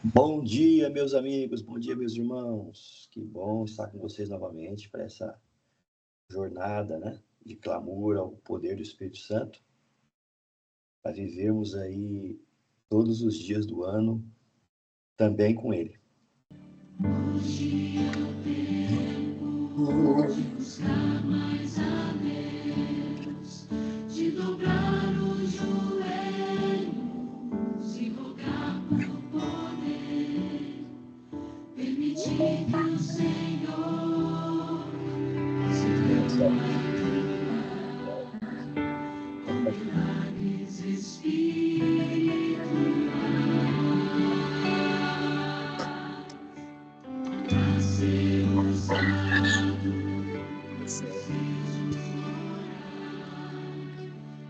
Bom dia, meus amigos, bom dia, meus irmãos. Que bom estar com vocês novamente para essa jornada, né, de clamor ao poder do Espírito Santo, para vivermos aí todos os dias do ano também com Ele. Hoje é o tempo de buscar mais a Deus, de dobrar os joelhos e rogar por poder, permitir que o Senhor se com milagres espirituais, para ser usado, preciso orar,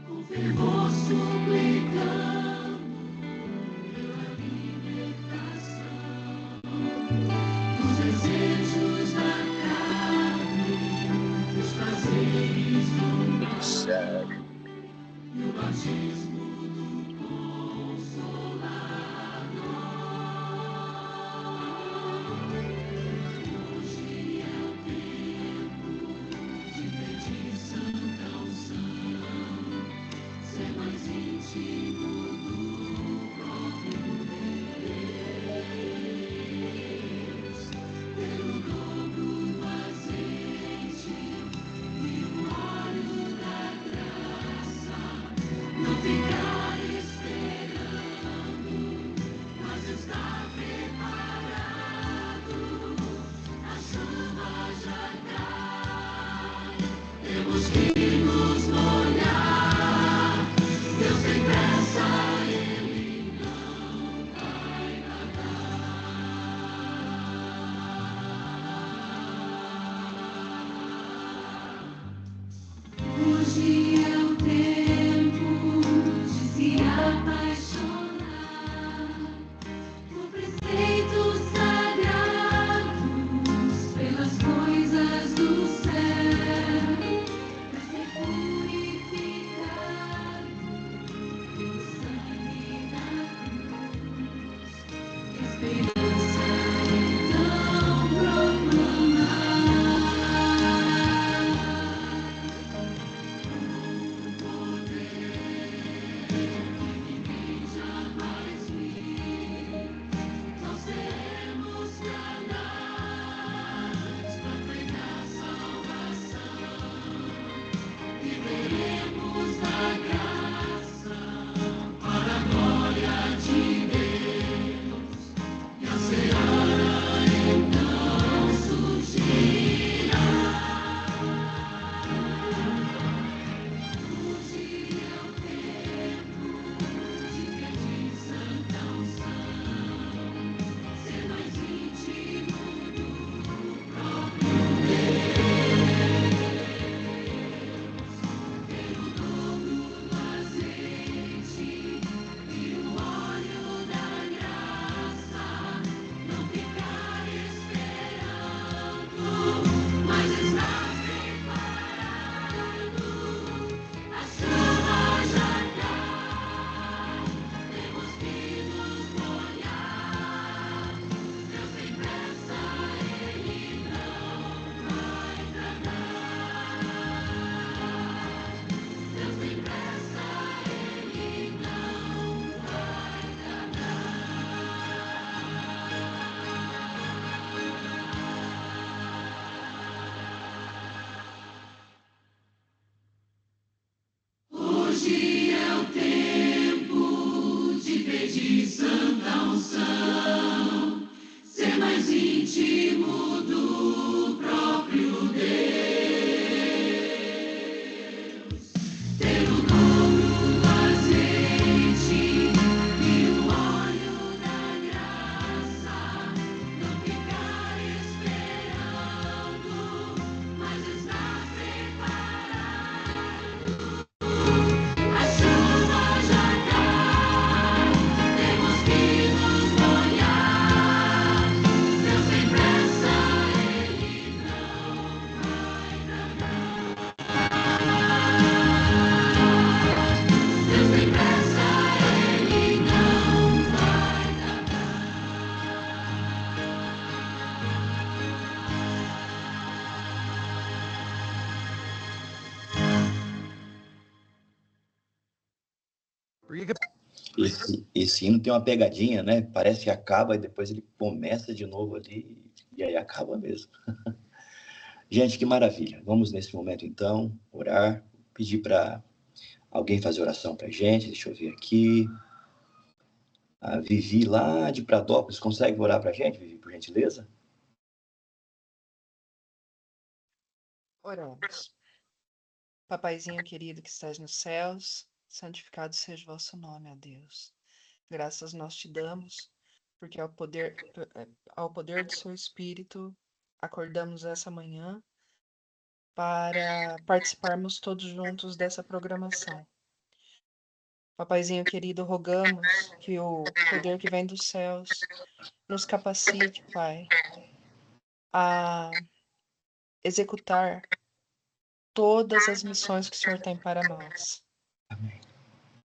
com fervor suplicando pela libertação dos desejos da carne, dos prazeres do mal, e o batismo do Consolador. Hoje é o tempo de pedir santa unção, ser mais íntimo do próprio Deus, ter o dobro do azeite e o óleo da graça, não ficar esperando, mas estar preparado. A chuva já cai, temos que nos molhar. Deus tem pressa, Ele não vai tardar. Hoje é o tempo de se apaixonar por preceitos sagrados, pelas coisas do céu, para ser purificado pelo sangue da cruz. Esperança então proclamar. Ninguém jamais viu, nós seremos canais para pregar salvação, viveremos da graça para a glória de Deus, e a esse hino tem uma pegadinha, né? Parece que acaba e depois ele começa de novo ali e aí acaba mesmo. Gente, que maravilha. Vamos nesse momento então orar, pedir para alguém fazer oração para a gente. Deixa eu ver aqui. A Vivi lá de Pradópolis, consegue orar para a gente, Vivi, por gentileza? Oramos. Papaizinho querido que estás nos céus, santificado seja o vosso nome, ó Deus. Graças nós te damos, porque ao poder do seu Espírito, acordamos essa manhã para participarmos todos juntos dessa programação. Papaizinho querido, rogamos que o poder que vem dos céus nos capacite, Pai, a executar todas as missões que o Senhor tem para nós.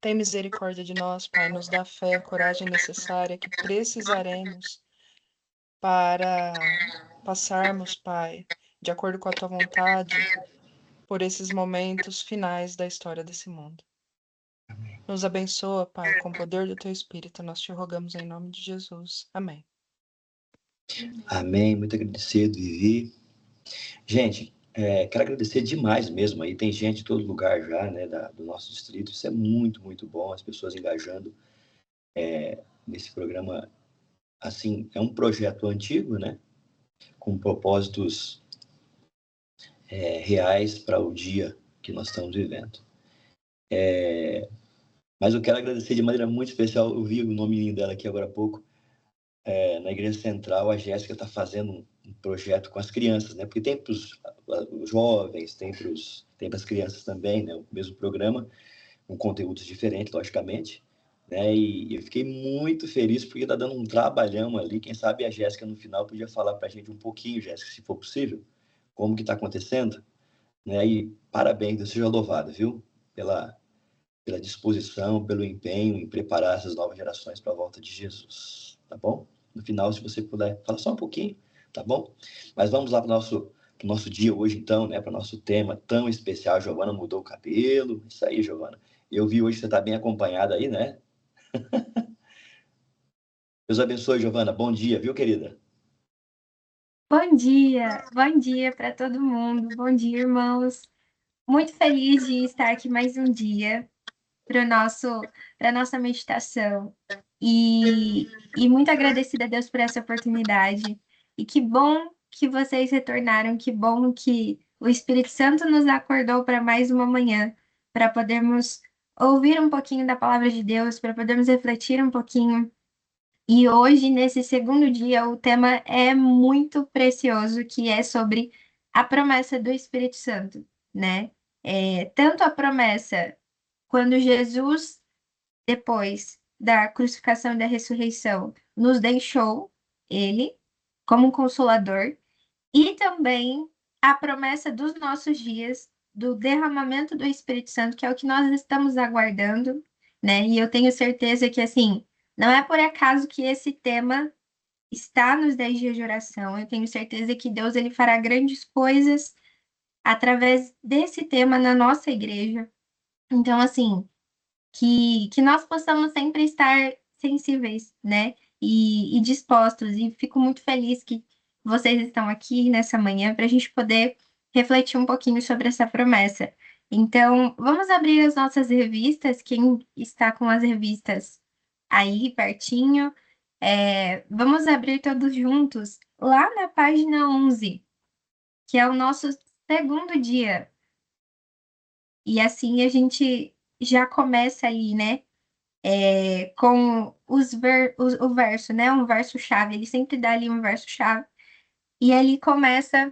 Tem misericórdia de nós, Pai, nos dá fé, a coragem necessária que precisaremos para passarmos, Pai, de acordo com a tua vontade, por esses momentos finais da história desse mundo. Nos abençoa, Pai, com o poder do teu Espírito, nós te rogamos em nome de Jesus. Amém. Amém, muito agradecido, Vivi. Gente, quero agradecer demais mesmo. Aí tem gente de todo lugar já, né, do nosso distrito. Isso é muito, muito bom. As pessoas engajando nesse programa. Assim, é um projeto antigo, né, com propósitos reais para o dia que nós estamos vivendo. Mas eu quero agradecer de maneira muito especial. Eu vi o nome dela aqui agora há pouco. Na Igreja Central, a Jéssica está fazendo um projeto com as crianças, né? Porque tem para os jovens, tem para as crianças também, né? O mesmo programa, com conteúdos diferentes, logicamente, né? E eu fiquei muito feliz porque está dando um trabalhão ali. Quem sabe a Jéssica, no final, podia falar para a gente um pouquinho, Jéssica, se for possível, como que está acontecendo, né? E parabéns, Deus seja louvado, viu? Pela disposição, pelo empenho em preparar essas novas gerações para a volta de Jesus, tá bom? No final, se você puder, fala só um pouquinho, tá bom? Mas vamos lá para o nosso dia hoje, então, né? Para o nosso tema tão especial. A Giovana mudou o cabelo. Isso aí, Giovana. Eu vi hoje que você está bem acompanhada aí, né? Deus abençoe, Giovana. Bom dia, viu, querida? Bom dia para todo mundo, bom dia, irmãos. Muito feliz de estar aqui mais um dia para nossa meditação e muito agradecida a Deus por essa oportunidade. E que bom que vocês retornaram, que bom que o Espírito Santo nos acordou para mais uma manhã, para podermos ouvir um pouquinho da palavra de Deus, para podermos refletir um pouquinho. E hoje, nesse segundo dia, o tema é muito precioso, que é sobre a promessa do Espírito Santo, né? Tanto a promessa quando Jesus, depois da crucificação e da ressurreição, nos deixou ele como um consolador, e também a promessa dos nossos dias, do derramamento do Espírito Santo, que é o que nós estamos aguardando, né? E eu tenho certeza que, assim, não é por acaso que esse tema está nos 10 dias de oração. Eu tenho certeza que Deus ele fará grandes coisas através desse tema na nossa igreja. Então, assim, que nós possamos sempre estar sensíveis, né? E dispostos. E fico muito feliz que vocês estão aqui nessa manhã para a gente poder refletir um pouquinho sobre essa promessa. Então, vamos abrir as nossas revistas. Quem está com as revistas aí pertinho, vamos abrir todos juntos lá na página 11, que é o nosso segundo dia. E assim a gente já começa ali, né? Com o verso, né? Um verso-chave. Ele sempre dá ali um verso-chave. E ali começa,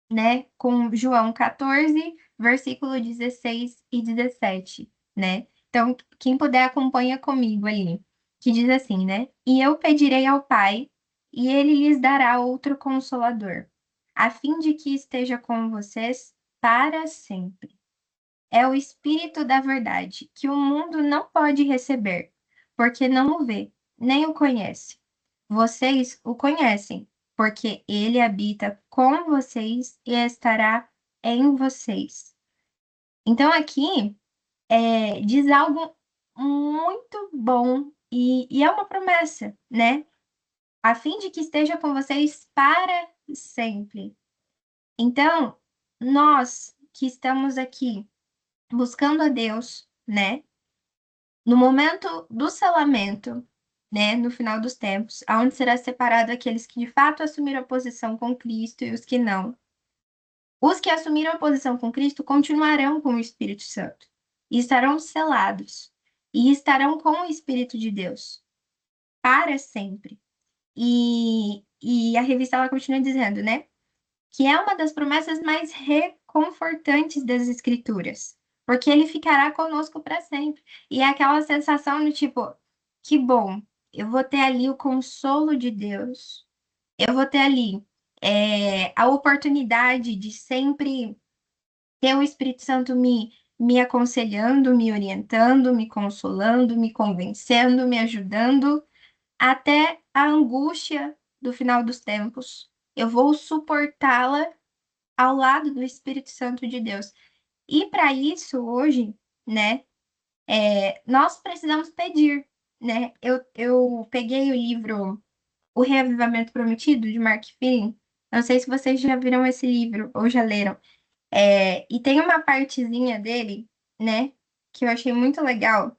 né? Com João 14, versículo 16 e 17, né? Então, quem puder acompanha comigo ali. Que diz assim, né? E eu pedirei ao Pai, e ele lhes dará outro consolador, a fim de que esteja com vocês para sempre. É o Espírito da verdade, que o mundo não pode receber, porque não o vê, nem o conhece. Vocês o conhecem, porque ele habita com vocês e estará em vocês. Então, aqui diz algo muito bom e é uma promessa, né? A fim de que esteja com vocês para sempre. Então, nós que estamos aqui buscando a Deus, né? No momento do selamento, né? No final dos tempos, aonde será separado aqueles que de fato assumiram a posição com Cristo e os que não. Os que assumiram a posição com Cristo continuarão com o Espírito Santo e estarão selados e estarão com o Espírito de Deus para sempre. E a revista ela continua dizendo, né, que é uma das promessas mais reconfortantes das Escrituras, porque ele ficará conosco para sempre. E é aquela sensação do tipo, que bom, eu vou ter ali o consolo de Deus, eu vou ter ali a oportunidade de sempre ter o Espírito Santo me aconselhando, me orientando, me consolando, me convencendo, me ajudando, até a angústia do final dos tempos. Eu vou suportá-la ao lado do Espírito Santo de Deus. E para isso, hoje, né, nós precisamos pedir, né? Eu peguei o livro O Reavivamento Prometido, de Mark Filling. Não sei se vocês já viram esse livro ou já leram. E tem uma partezinha dele, né, que eu achei muito legal,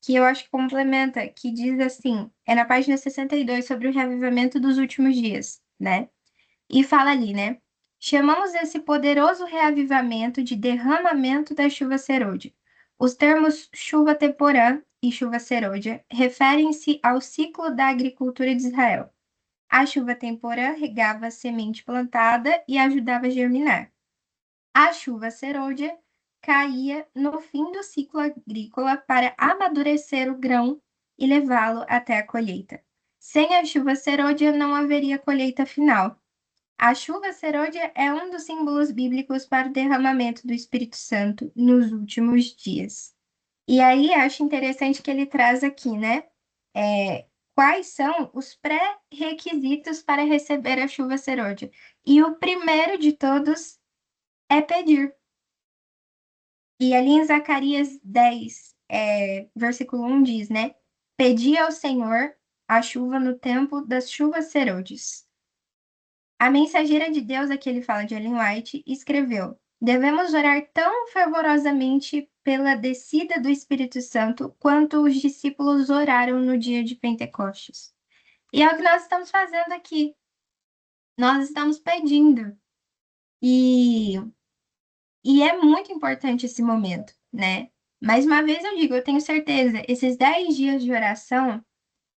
que eu acho que complementa, que diz assim, é na página 62 sobre o reavivamento dos últimos dias, né? E fala ali, né? Chamamos esse poderoso reavivamento de derramamento da chuva serôdia. Os termos chuva temporã e chuva serôdia referem-se ao ciclo da agricultura de Israel. A chuva temporã regava a semente plantada e ajudava a germinar. A chuva serôdia caía no fim do ciclo agrícola para amadurecer o grão e levá-lo até a colheita. Sem a chuva serôdia não haveria colheita final. A chuva serôdia é um dos símbolos bíblicos para o derramamento do Espírito Santo nos últimos dias. E aí acho interessante que ele traz aqui, né? Quais são os pré-requisitos para receber a chuva serôdia? E o primeiro de todos é pedir. E ali em Zacarias 10, versículo 1 diz, né? Pedi ao Senhor a chuva no tempo das chuvas serôdias. A mensageira de Deus, aqui ele fala de Ellen White, escreveu: devemos orar tão fervorosamente pela descida do Espírito Santo quanto os discípulos oraram no dia de Pentecostes. E é o que nós estamos fazendo aqui. Nós estamos pedindo. E é muito importante esse momento, né? Mais uma vez eu digo, eu tenho certeza, esses 10 dias de oração,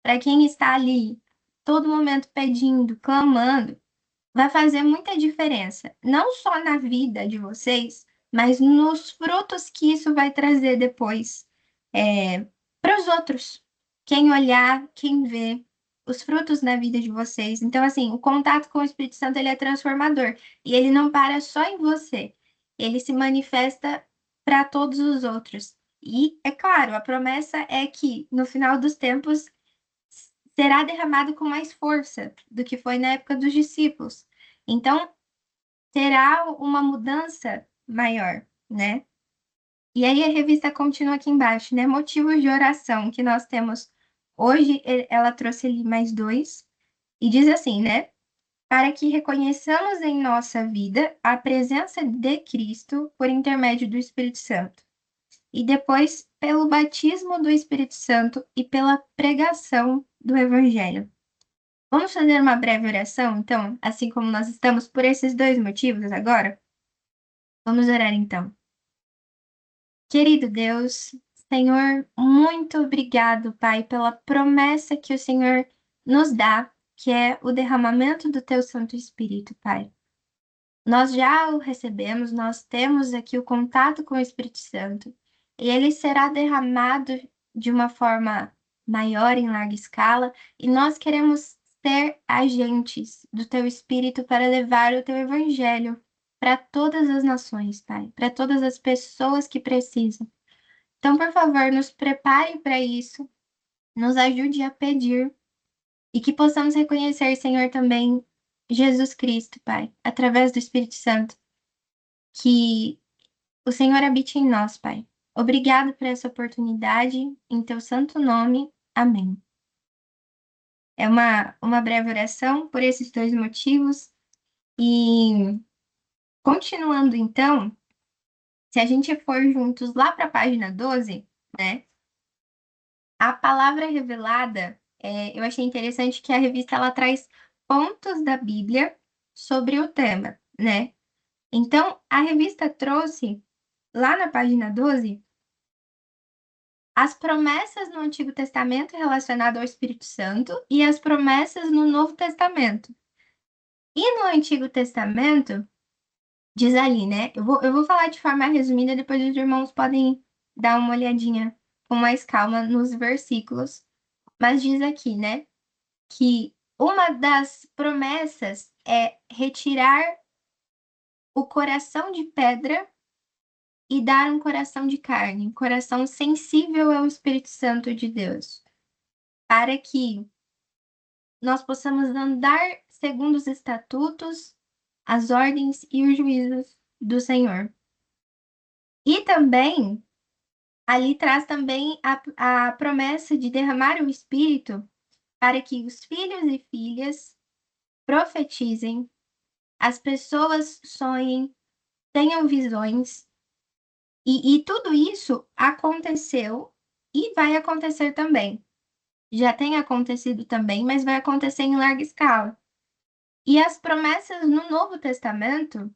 para quem está ali, todo momento pedindo, clamando, vai fazer muita diferença. Não só na vida de vocês, mas nos frutos que isso vai trazer depois para os outros. Quem olhar, quem vê os frutos na vida de vocês. Então, assim, o contato com o Espírito Santo, ele é transformador. E ele não para só em você. Ele se manifesta para todos os outros. E, é claro, a promessa é que, no final dos tempos, será derramado com mais força do que foi na época dos discípulos. Então, terá uma mudança maior, né? E aí a revista continua aqui embaixo, né? Motivos de oração que nós temos hoje, ela trouxe ali mais 2, e diz assim, né? Para que reconheçamos em nossa vida a presença de Cristo por intermédio do Espírito Santo. E depois, pelo batismo do Espírito Santo e pela pregação do Evangelho. Vamos fazer uma breve oração, então, assim como nós estamos por esses 2 motivos agora? Vamos orar, então. Querido Deus, Senhor, muito obrigado, Pai, pela promessa que o Senhor nos dá, que é o derramamento do Teu Santo Espírito, Pai. Nós já o recebemos, nós temos aqui o contato com o Espírito Santo, e ele será derramado de uma forma maior, em larga escala, e nós queremos ser agentes do Teu Espírito para levar o Teu Evangelho para todas as nações, Pai, para todas as pessoas que precisam. Então, por favor, nos prepare para isso, nos ajude a pedir e que possamos reconhecer, Senhor, também Jesus Cristo, Pai, através do Espírito Santo, que o Senhor habite em nós, Pai, Obrigado por essa oportunidade, em teu santo nome. Amém. É uma breve oração por esses dois motivos. E continuando então, se a gente for juntos lá para a página 12, né? A palavra revelada, eu achei interessante que a revista ela traz pontos da Bíblia sobre o tema, né? Então, a revista trouxe, lá na página 12, as promessas no Antigo Testamento relacionadas ao Espírito Santo e as promessas no Novo Testamento. E no Antigo Testamento, diz ali, né? Eu vou falar de forma resumida, depois os irmãos podem dar uma olhadinha com mais calma nos versículos. Mas diz aqui, né? Que uma das promessas é retirar o coração de pedra e dar um coração de carne, um coração sensível ao Espírito Santo de Deus, para que nós possamos andar segundo os estatutos, as ordens e os juízos do Senhor. E também, ali traz também a promessa de derramar o Espírito para que os filhos e filhas profetizem, as pessoas sonhem, tenham visões, e tudo isso aconteceu e vai acontecer também. Já tem acontecido também, mas vai acontecer em larga escala. E as promessas no Novo Testamento,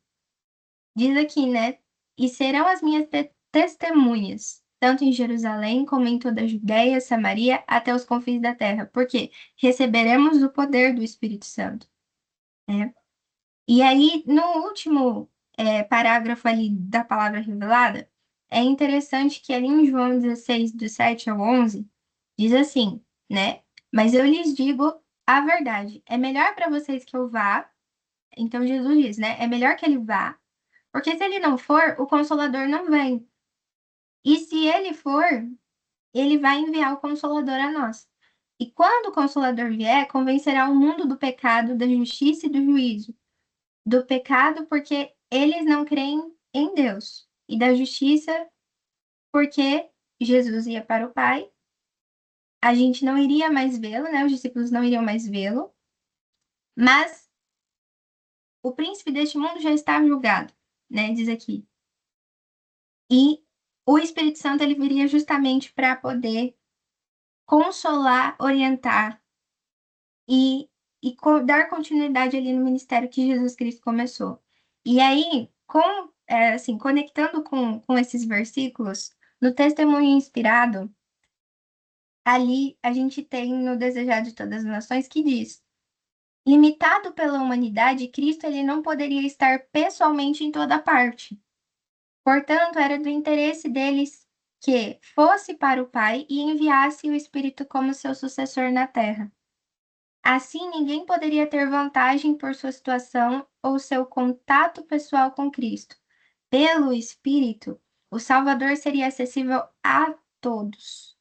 diz aqui, né? E serão as minhas testemunhas, tanto em Jerusalém como em toda a Judéia, Samaria, até os confins da terra. Porque receberemos o poder do Espírito Santo, né? E aí, no último parágrafo ali da palavra revelada, é interessante que ali em João 16, do 7 ao 11, diz assim, né? Mas eu lhes digo a verdade. É melhor para vocês que eu vá. Então Jesus diz, né? É melhor que ele vá, porque se ele não for, o Consolador não vem. E se ele for, ele vai enviar o Consolador a nós. E quando o Consolador vier, convencerá o mundo do pecado, da justiça e do juízo. Do pecado, porque eles não creem em Deus. E da justiça, porque Jesus ia para o Pai. A gente não iria mais vê-lo, né? Os discípulos não iriam mais vê-lo. Mas o príncipe deste mundo já está julgado, né? Diz aqui. E o Espírito Santo ele viria justamente para poder consolar, orientar e dar continuidade ali no ministério que Jesus Cristo começou. E aí, assim, conectando com esses versículos, no testemunho inspirado, ali a gente tem no Desejado de Todas as Nações que diz: limitado pela humanidade, Cristo ele não poderia estar pessoalmente em toda parte. Portanto, era do interesse deles que fosse para o Pai e enviasse o Espírito como seu sucessor na terra. Assim, ninguém poderia ter vantagem por sua situação ou seu contato pessoal com Cristo. Pelo Espírito, o Salvador seria acessível a todos.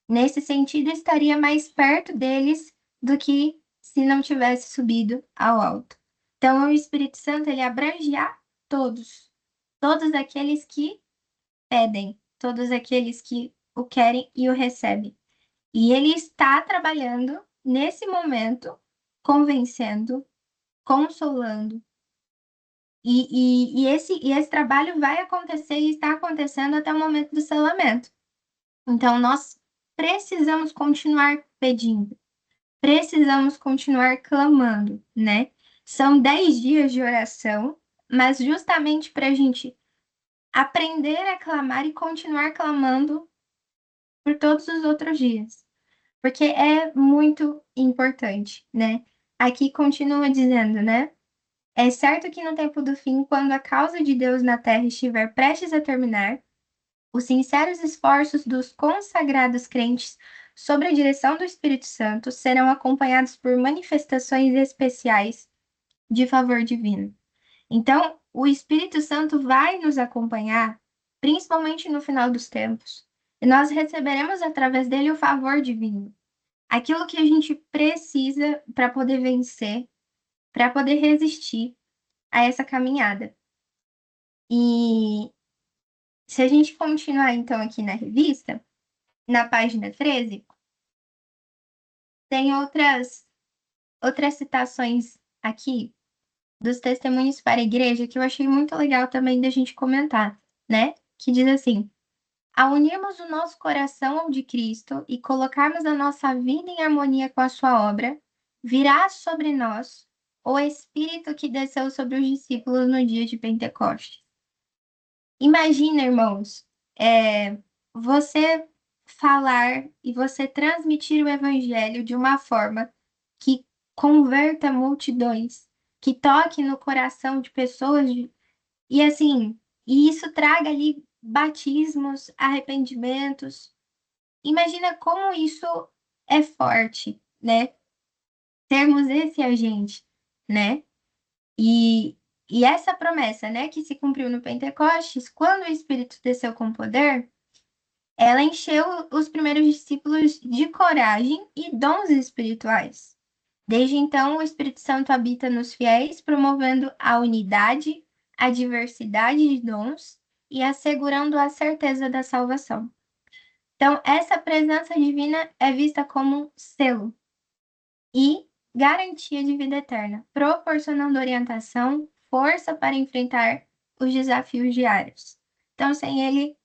Nesse sentido, estaria mais perto deles do que se não tivesse subido ao alto. Então, o Espírito Santo ele abrange a todos, todos aqueles que pedem, todos aqueles que o querem e o recebem. E ele está trabalhando nesse momento, convencendo, consolando. E esse trabalho vai acontecer e está acontecendo até o momento do selamento. Então, nós precisamos continuar pedindo, precisamos continuar clamando, né? São 10 dias de oração, mas justamente para a gente aprender a clamar e continuar clamando por todos os outros dias. Porque é muito importante, né? Aqui continua dizendo, né? É certo que no tempo do fim, quando a causa de Deus na terra estiver prestes a terminar, os sinceros esforços dos consagrados crentes sob a direção do Espírito Santo serão acompanhados por manifestações especiais de favor divino. Então, o Espírito Santo vai nos acompanhar, principalmente no final dos tempos, e nós receberemos através dele o favor divino. Aquilo que a gente precisa para poder vencer, para poder resistir a essa caminhada. E Se a gente continuar, então, aqui na revista, na página 13, tem outras citações aqui dos testemunhos para a igreja que eu achei muito legal também da gente comentar, né? Que diz assim: ao unirmos o nosso coração ao de Cristo e colocarmos a nossa vida em harmonia com a sua obra, virá sobre nós o Espírito que desceu sobre os discípulos no dia de Pentecostes. Imagina, irmãos, você falar e você transmitir o evangelho de uma forma que converta multidões, que toque no coração de pessoas, e assim, e isso traga ali batismos, arrependimentos. Imagina como isso é forte, né? Termos esse agente, né? E, e essa promessa, né, que se cumpriu no Pentecostes, quando o Espírito desceu com poder, ela encheu os primeiros discípulos de coragem e dons espirituais. Desde então, o Espírito Santo habita nos fiéis, promovendo a unidade, a diversidade de dons e assegurando a certeza da salvação. Então, essa presença divina é vista como um selo e garantia de vida eterna, proporcionando orientação, força para enfrentar os desafios diários. Então, sem ele,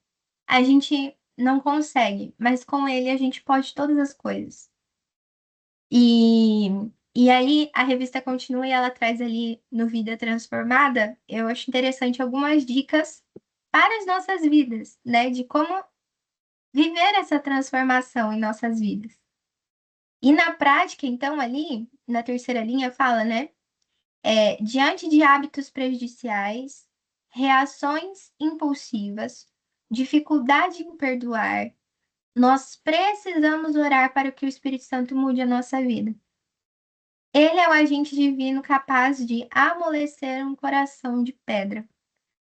a gente não consegue, mas com ele a gente pode todas as coisas. E, e aí a revista continua e ela traz ali no Vida Transformada, eu acho interessante algumas dicas para as nossas vidas, né? De como viver essa transformação em nossas vidas. E na prática, então, ali, na terceira linha, fala, né? Diante de hábitos prejudiciais, reações impulsivas, dificuldade em perdoar, nós precisamos orar para que o Espírito Santo mude a nossa vida. Ele é o agente divino capaz de amolecer um coração de pedra,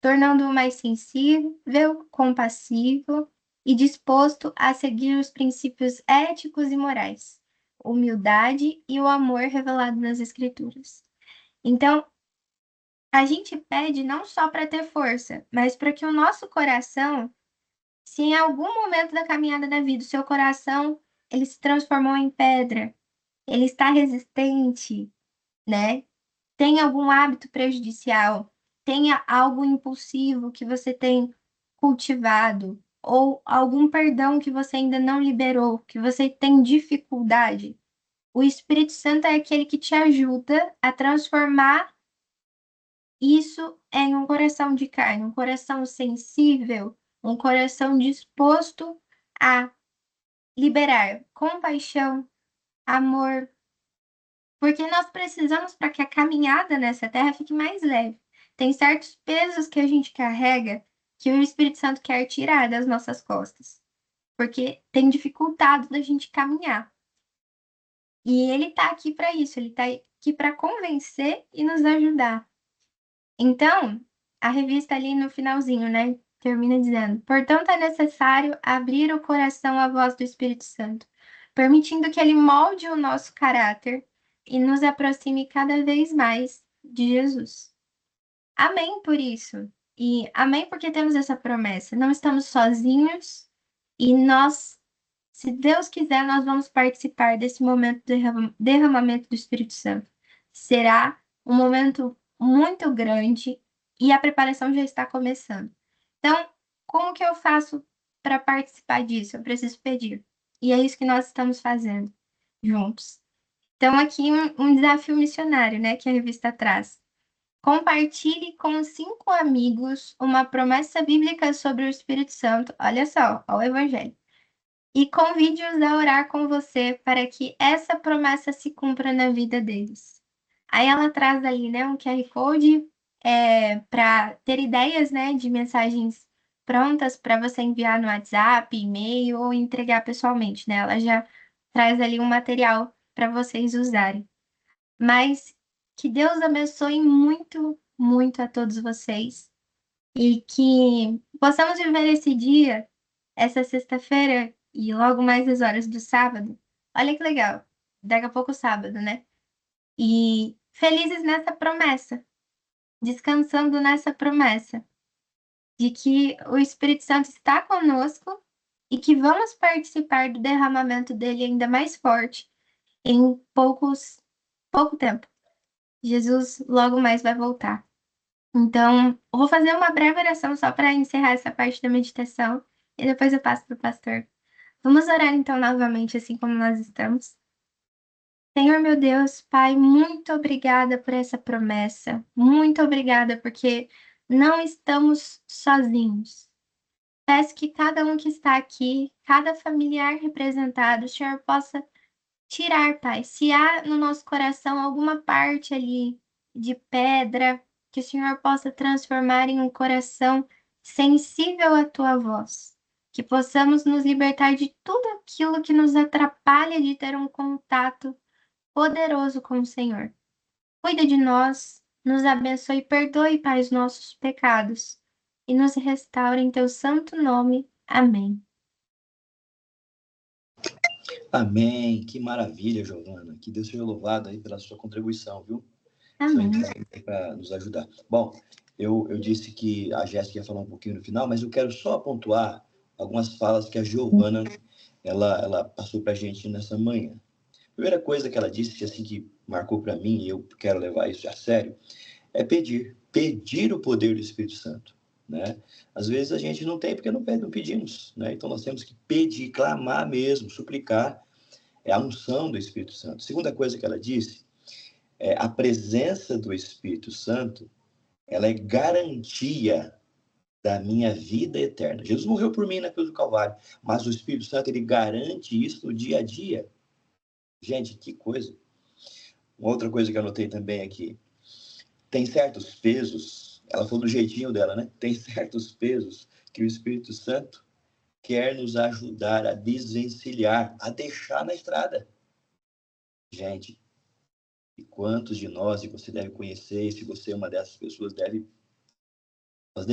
tornando-o mais sensível, compassivo e disposto a seguir os princípios éticos e morais, humildade e o amor revelado nas Escrituras. Então, a gente pede não só para ter força, mas para que o nosso coração, se em algum momento da caminhada da vida o seu coração ele se transformou em pedra, ele está resistente, né? Tem algum hábito prejudicial, tenha algo impulsivo que você tem cultivado, ou algum perdão que você ainda não liberou, que você tem dificuldade, o Espírito Santo é aquele que te ajuda a transformar isso em um coração de carne, um coração sensível, um coração disposto a liberar compaixão, amor, porque nós precisamos para que a caminhada nessa terra fique mais leve. Tem certos pesos que a gente carrega que o Espírito Santo quer tirar das nossas costas, porque tem dificultado da gente caminhar. E ele está aqui para isso, ele está aqui para convencer e nos ajudar. Então, a revista ali no finalzinho, né, termina dizendo: portanto, é necessário abrir o coração à voz do Espírito Santo, permitindo que ele molde o nosso caráter e nos aproxime cada vez mais de Jesus. Amém por isso. E amém porque temos essa promessa. Não estamos sozinhos e nós, se Deus quiser, nós vamos participar desse momento de derramamento do Espírito Santo. Será um momento muito grande e a preparação já está começando. Então, como que eu faço para participar disso? Eu preciso pedir. E é isso que nós estamos fazendo juntos. Então, aqui um desafio missionário, né, que a revista traz. Compartilhe com 5 amigos uma promessa bíblica sobre o Espírito Santo. Olha só, olha o Evangelho. E convide-os a orar com você para que essa promessa se cumpra na vida deles. Aí ela traz ali, né, um QR Code para ter ideias, né, de mensagens prontas para você enviar no WhatsApp, e-mail ou entregar pessoalmente, né? Ela já traz ali um material para vocês usarem. Mas que Deus abençoe muito, muito a todos vocês e que possamos viver esse dia, essa sexta-feira e logo mais as horas do sábado. Olha que legal, daqui a pouco sábado, né? E felizes nessa promessa, descansando nessa promessa de que o Espírito Santo está conosco e que vamos participar do derramamento dele ainda mais forte em pouco tempo. Jesus logo mais vai voltar. Então, eu vou fazer uma breve oração só para encerrar essa parte da meditação e depois eu passo para o pastor. Vamos orar então novamente, assim como nós estamos. Senhor meu Deus, Pai, muito obrigada por essa promessa. Muito obrigada porque não estamos sozinhos. Peço que cada um que está aqui, cada familiar representado, o Senhor possa tirar, Pai. Se há no nosso coração alguma parte ali de pedra, que o Senhor possa transformar em um coração sensível à tua voz. Que possamos nos libertar de tudo aquilo que nos atrapalha de ter um contato poderoso com o Senhor. Cuida de nós, nos abençoe e perdoe, Pai, os nossos pecados e nos restaure em teu santo nome. Amém. Amém. Que maravilha, Giovana. Que Deus seja louvado aí pela sua contribuição, viu? Amém. Para nos ajudar. Bom, eu disse que a Jéssica ia falar um pouquinho no final, mas eu quero só pontuar algumas falas que a Giovana ela passou para a gente nessa manhã. Primeira coisa que ela disse, que assim que marcou para mim, e eu quero levar isso a sério, é pedir o poder do Espírito Santo, né? Às vezes a gente não tem porque não pedimos, né? Então nós temos que pedir, clamar mesmo, suplicar, é a unção do Espírito Santo. Segunda coisa que ela disse, a presença do Espírito Santo, ela é garantia da minha vida eterna. Jesus morreu por mim na cruz do Calvário, mas o Espírito Santo, ele garante isso no dia a dia. Gente, que coisa. Uma outra coisa que eu anotei também aqui, tem certos pesos, ela falou do jeitinho dela, né? Tem certos pesos que o Espírito Santo quer nos ajudar a desvencilhar, a deixar na estrada. Gente, e quantos de nós, e você deve conhecer, se você é uma dessas pessoas,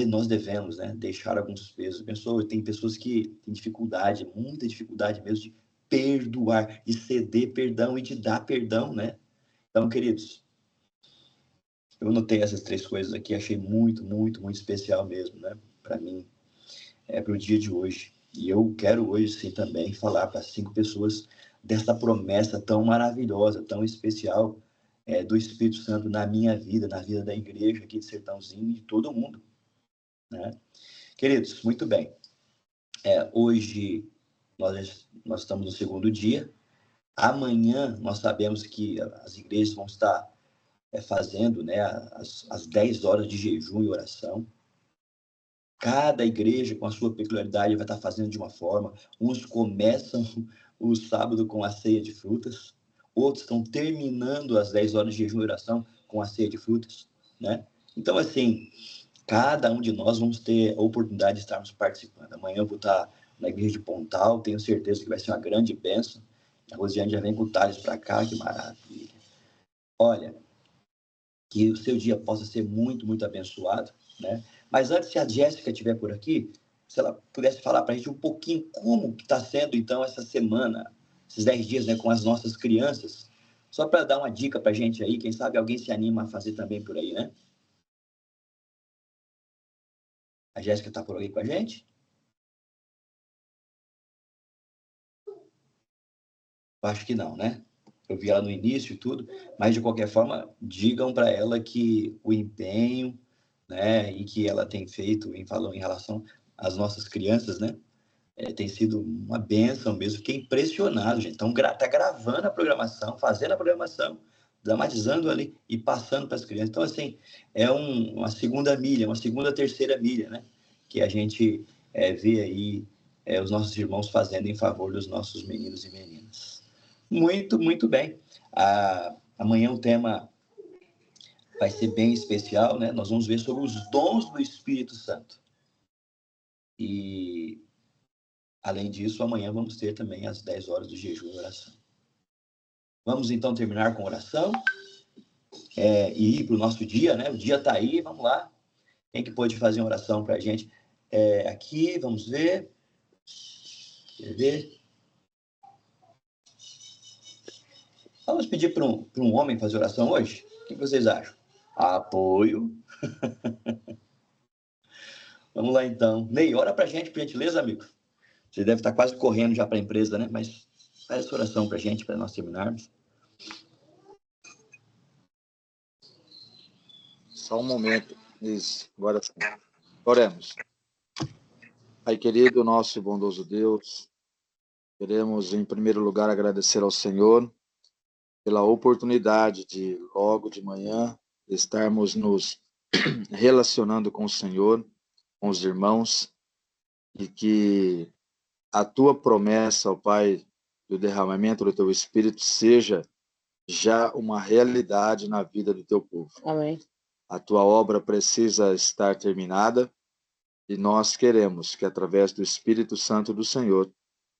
nós devemos, né, deixar alguns pesos. Tem pessoas que têm dificuldade, muita dificuldade mesmo de perdoar, de ceder perdão e de dar perdão, né? Então, queridos, eu notei essas três coisas aqui, achei muito, muito, muito especial mesmo, né? Para mim, para o dia de hoje. E eu quero hoje, sim, também falar para 5 pessoas dessa promessa tão maravilhosa, tão especial do Espírito Santo na minha vida, na vida da igreja aqui de Sertãozinho e de todo mundo, né? Queridos, muito bem. Hoje nós estamos no segundo dia. Amanhã nós sabemos que as igrejas vão estar fazendo, né, as 10 horas de jejum e oração. Cada igreja, com a sua peculiaridade, vai estar fazendo de uma forma. Uns começam o sábado com a ceia de frutas, outros estão terminando as 10 horas de jejum e oração com a ceia de frutas, né? Então, assim, cada um de nós vamos ter a oportunidade de estarmos participando. Amanhã eu vou estar na igreja de Pontal, tenho certeza que vai ser uma grande bênção. A Rosiane já vem com o Thales para cá, que maravilha. Olha, que o seu dia possa ser muito, muito abençoado, né? Mas antes, se a Jéssica estiver por aqui, se ela pudesse falar para a gente um pouquinho como que está sendo, então, essa semana, esses 10 dias, né, com as nossas crianças, só para dar uma dica para a gente aí, quem sabe alguém se anima a fazer também por aí, né? A Jéssica está por aí com a gente? Eu acho que não, né? Eu vi ela no início e tudo, mas de qualquer forma, digam para ela que o empenho, né, e que ela tem feito em relação às nossas crianças, né, tem sido uma bênção mesmo. Fiquei impressionado, gente. Então, tá gravando a programação, fazendo a programação, dramatizando ali e passando para as crianças. Então, assim, uma segunda milha, uma segunda, terceira milha, né, que a gente vê aí os nossos irmãos fazendo em favor dos nossos meninos e meninas. Muito, muito bem. Amanhã o tema vai ser bem especial, né? Nós vamos ver sobre os dons do Espírito Santo. E, além disso, amanhã vamos ter também as 10 horas do jejum e oração. Vamos, então, terminar com oração e ir para o nosso dia, né? O dia está aí, vamos lá. Quem que pode fazer uma oração para a gente? Aqui, vamos ver. Quer ver? Vamos pedir para um homem fazer oração hoje? O que vocês acham? Apoio. Vamos lá, então. Ney, ora pra gente, por gentileza, amigo. Você deve estar quase correndo já para a empresa, né? Mas faz essa oração pra gente, para nós terminarmos. Só um momento. Isso, agora sim. Oremos. Pai querido, nosso bondoso Deus, queremos, em primeiro lugar, agradecer ao Senhor pela oportunidade de, logo de manhã, estarmos nos relacionando com o Senhor, com os irmãos, e que a tua promessa, ó Pai, do derramamento do teu Espírito seja já uma realidade na vida do teu povo. Amém. A tua obra precisa estar terminada e nós queremos que, através do Espírito Santo do Senhor,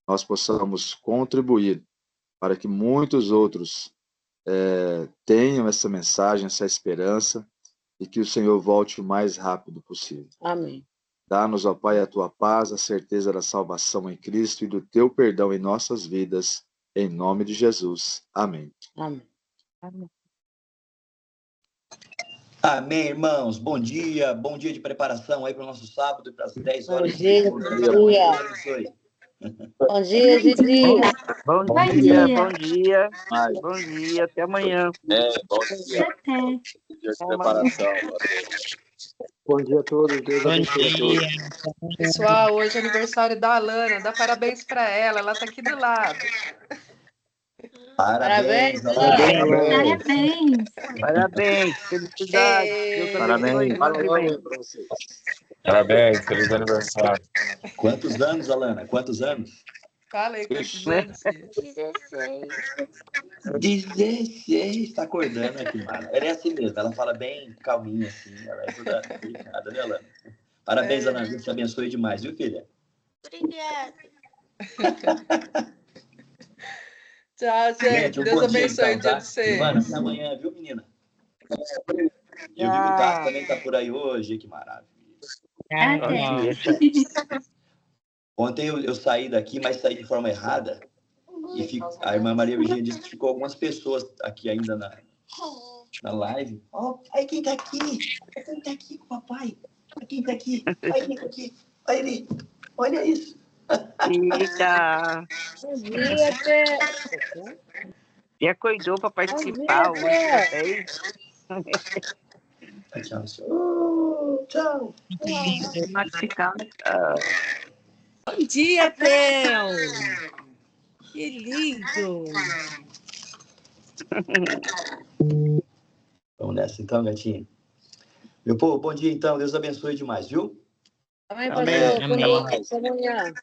nós possamos contribuir para que muitos outros tenham essa mensagem, essa esperança, e que o Senhor volte o mais rápido possível. Amém. Dá-nos, ó Pai, a tua paz, a certeza da salvação em Cristo e do teu perdão em nossas vidas, em nome de Jesus. Amém. Amém. Amém. Amém, irmãos. Bom dia de preparação aí para o nosso sábado e para as 10 Bom horas. dia, Bom bom dia. dia. Deus abençoe. Bom dia, Didi. Bom Bom dia, dia. bom dia, Mas, bom dia, até amanhã. bom dia. Até. Dia de preparação. Bom dia a todos, Deus Bom abençoe a dia. todos. Pessoal, hoje é aniversário da Alana. Dá parabéns para ela tá aqui do lado. Parabéns, Parabéns, Alana. Parabéns. Parabéns, felicidades. Deus abençoe. Parabéns. Muito bem. Para vocês. Parabéns, feliz aniversário. Quantos anos, Alana? Quantos anos? Fala aí quantos Ixi. anos, filha. 16. Tá acordando aqui, mano. Ela é assim mesmo, ela fala bem calminha, assim. Ela é toda delicada, né, Alana? Parabéns, Alana. Deus te abençoe demais, viu, filha? Tchau, gente. Um Deus bom dia, abençoe então, o dia tá? de vocês. Silvana, até amanhã, viu, menina? E o Vivo Tato também tá por aí hoje, que maravilha. Até. Ontem eu saí daqui, mas saí de forma errada. E a irmã Maria Virgínia disse que ficou algumas pessoas aqui ainda na live. Ó, aí quem tá aqui? Quem tá aqui com o papai? Olha quem tá aqui? Olha quem tá aqui? Olha ele. Olha isso. Eita, Bom dia, Té. e acordou para participar hoje também. Tchau, tchau. Tchau. Bom dia, Theo. Que lindo. Vamos nessa então, gatinha. Meu povo, bom dia então. Deus abençoe demais, viu? Amém, Amém. pastor. Até amanhã.